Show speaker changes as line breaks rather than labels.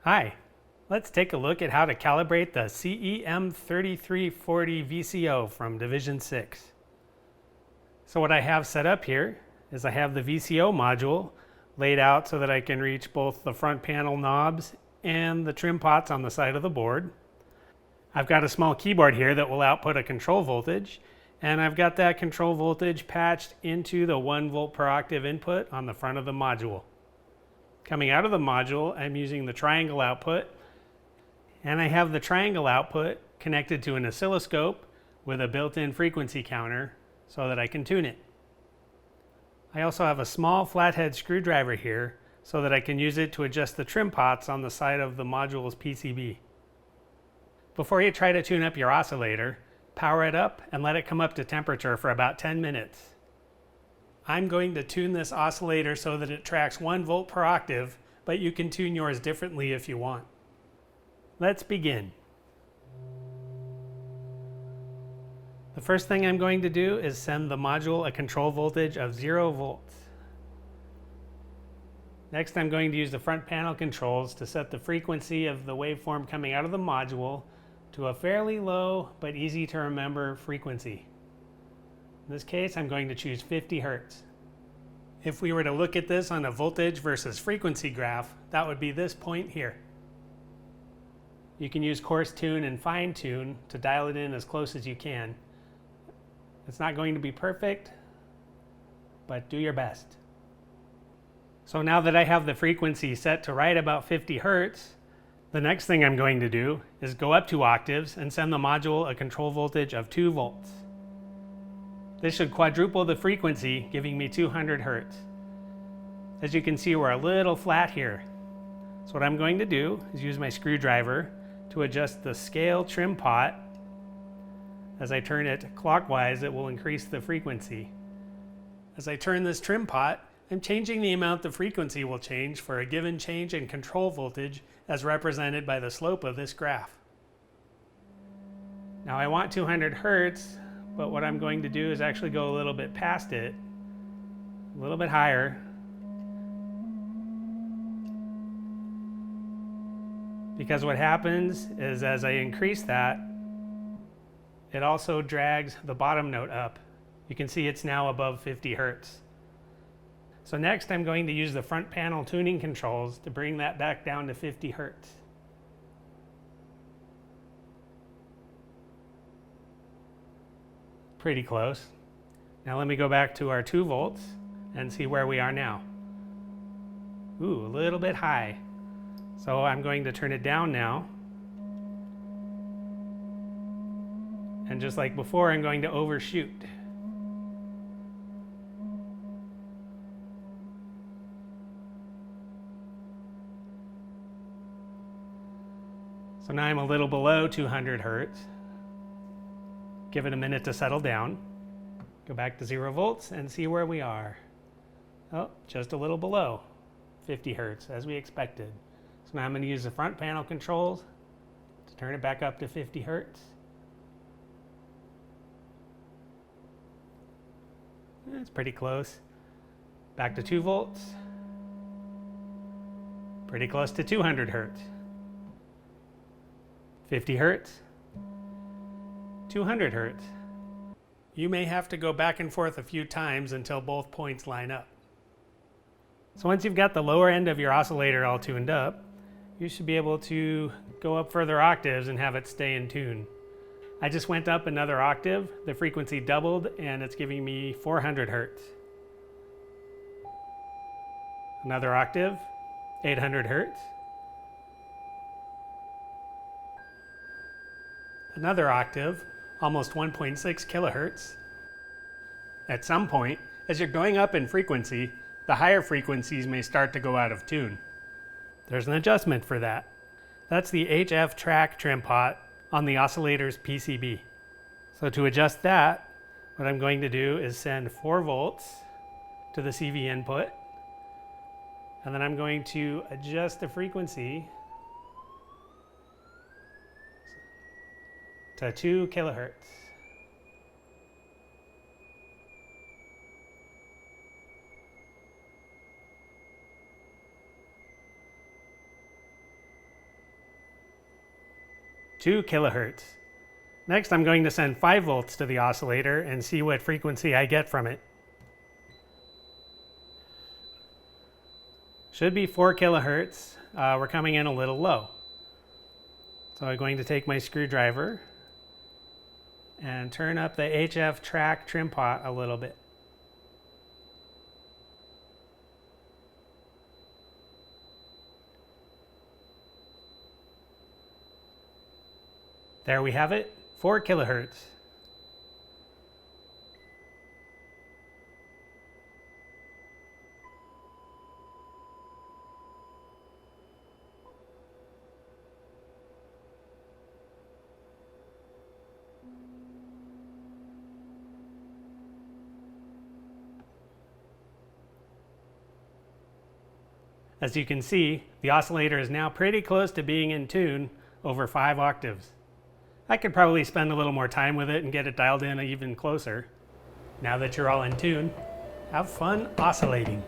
Hi, let's take a look at how to calibrate the CEM3340 VCO from Division 6. So what I have set up here is I have the VCO module laid out so that I can reach both the front panel knobs and the trim pots on the side of the board. I've got a small keyboard here that will output a control voltage, and I've got that control voltage patched into the 1 volt per octave input on the front of the module. Coming out of the module, I'm using the triangle output, and I have the triangle output connected to an oscilloscope with a built-in frequency counter so that I can tune it. I also have a small flathead screwdriver here so that I can use it to adjust the trim pots on the side of the module's PCB. Before you try to tune up your oscillator, power it up and let it come up to temperature for about 10 minutes. I'm going to tune this oscillator so that it tracks 1 volt per octave, but you can tune yours differently if you want. Let's begin. The first thing I'm going to do is send the module a control voltage of 0 volts. Next, I'm going to use the front panel controls to set the frequency of the waveform coming out of the module to a fairly low but easy to remember frequency. In this case, I'm going to choose 50 Hertz. If we were to look at this on a voltage versus frequency graph, that would be this point here. You can use coarse tune and fine tune to dial it in as close as you can. It's not going to be perfect, but do your best. So now that I have the frequency set to right about 50 Hertz, the next thing I'm going to do is go up 2 octaves and send the module a control voltage of 2 volts. This should quadruple the frequency, giving me 200 Hertz. As you can see, we're a little flat here. So what I'm going to do is use my screwdriver to adjust the scale trim pot. As I turn it clockwise, it will increase the frequency. As I turn this trim pot, I'm changing the amount the frequency will change for a given change in control voltage as represented by the slope of this graph. Now I want 200 Hertz, but what I'm going to do is actually go a little bit past it, a little bit higher. Because what happens is as I increase that, it also drags the bottom note up. You can see it's now above 50 Hertz. So next I'm going to use the front panel tuning controls to bring that back down to 50 Hertz. Pretty close. Now let me go back to our 2 volts and see where we are now. Ooh, a little bit high. So I'm going to turn it down now. And just like before, I'm going to overshoot. So now I'm a little below 200 Hertz. Give it a minute to settle down. Go back to 0 volts and see where we are. Oh, just a little below 50 Hertz as we expected. So now I'm going to use the front panel controls to turn it back up to 50 Hertz. It's pretty close. Back to 2 volts. Pretty close to 200 Hertz. 50 Hertz. 200 Hertz. You may have to go back and forth a few times until both points line up. So once you've got the lower end of your oscillator all tuned up, you should be able to go up further octaves and have it stay in tune. I just went up another octave, the frequency doubled, and it's giving me 400 Hertz. Another octave, 800 Hertz. Another octave, almost 1.6 kilohertz. At some point, as you're going up in frequency, the higher frequencies may start to go out of tune. There's an adjustment for that. That's the HF track trim pot on the oscillator's PCB. So to adjust that, what I'm going to do is send 4 volts to the CV input, and then I'm going to adjust the frequency to 2 kilohertz. 2 kilohertz. Next, I'm going to send 5 volts to the oscillator and see what frequency I get from it. Should be 4 kilohertz. We're coming in a little low. So I'm going to take my screwdriver and turn up the HF track trim pot a little bit. There we have it, 4 kilohertz. As you can see, the oscillator is now pretty close to being in tune over 5 octaves. I could probably spend a little more time with it and get it dialed in even closer. Now that you're all in tune, have fun oscillating.